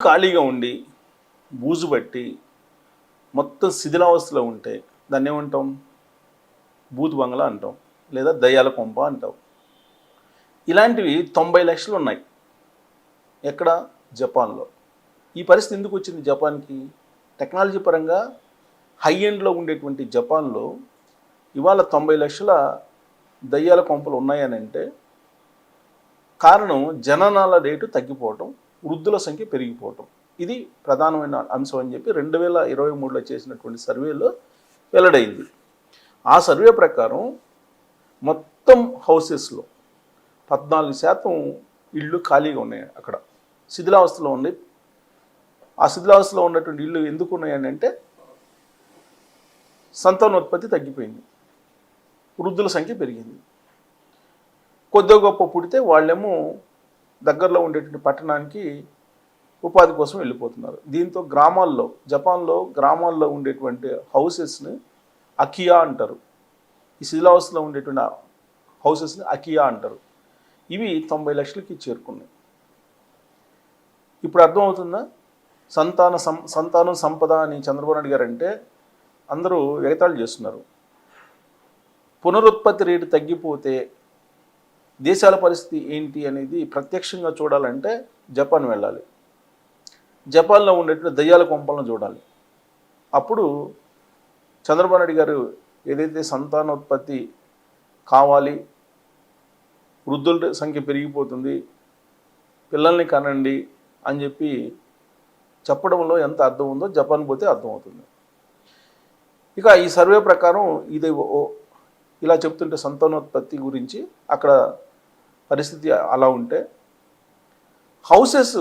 ఖాళీగా ఉండి బూజు పట్టి మొత్తం శిథిలావస్థలో ఉంటే దాన్ని ఏమంటాం? బూతు బంగ్లా అంటాం, లేదా దయ్యాల కొంప అంటాం. ఇలాంటివి 90 లక్షలు ఉన్నాయి. ఎక్కడ? జపాన్లో. ఈ పరిస్థితి ఎందుకు వచ్చింది జపాన్కి? టెక్నాలజీ పరంగా హై ఎండ్లో ఉండేటువంటి జపాన్లో ఇవాళ 90 లక్షల దయ్యాల కొంపలు ఉన్నాయని అంటే కారణం జననాల రేటు తగ్గిపోవటం, వృద్ధుల సంఖ్య పెరిగిపోవటం. ఇది ప్రధానమైన అంశం అని చెప్పి 2023లో చేసినటువంటి సర్వేలో వెల్లడైంది. ఆ సర్వే ప్రకారం మొత్తం హౌసెస్లో 14% ఇళ్ళు ఖాళీగా ఉన్నాయి. అక్కడ శిథిలావస్థలో ఉన్నాయి. ఆ శిథిలావస్థలో ఉన్నటువంటి ఇళ్ళు ఎందుకు ఉన్నాయని అంటే సంతానోత్పత్తి తగ్గిపోయింది, వృద్ధుల సంఖ్య పెరిగింది. కొద్దిగా గొప్ప పుడితే వాళ్ళేమో దగ్గరలో ఉండేటువంటి పట్టణానికి ఉపాధి కోసం వెళ్ళిపోతున్నారు. దీంతో గ్రామాల్లో, జపాన్లో గ్రామాల్లో ఉండేటువంటి హౌసెస్ని అకియా అంటారు. ఈ శిథిలావస్థలో ఉండేటువంటి హౌసెస్ని అకియా అంటారు. ఇవి 90 లక్షలకి చేరుకున్నాయి. ఇప్పుడు అర్థమవుతుందా? సంతానం సంపద అని చంద్రబాబు నాయుడు గారు అంటే అందరూ ఎగతాళి చేస్తున్నారు. పునరుత్పత్తి రేటు తగ్గిపోతే దేశాల పరిస్థితి ఏంటి అనేది ప్రత్యక్షంగా చూడాలంటే జపాన్ వెళ్ళాలి. జపాన్లో ఉండేటువంటి దయ్యాల కొంపలను చూడాలి. అప్పుడు చంద్రబాబు నాయుడు గారు ఏదైతే సంతానోత్పత్తి కావాలి, వృద్ధుల సంఖ్య పెరిగిపోతుంది, పిల్లల్ని కనండి అని చెప్పి చెప్పడంలో ఎంత అర్థం ఉందో జపాన్ పోతే అర్థమవుతుంది. ఇక ఈ సర్వే ప్రకారం ఇది ఇలా చెప్తుంటే సంతానోత్పత్తి గురించి అక్కడ పరిస్థితి అలా ఉంటే హౌసెస్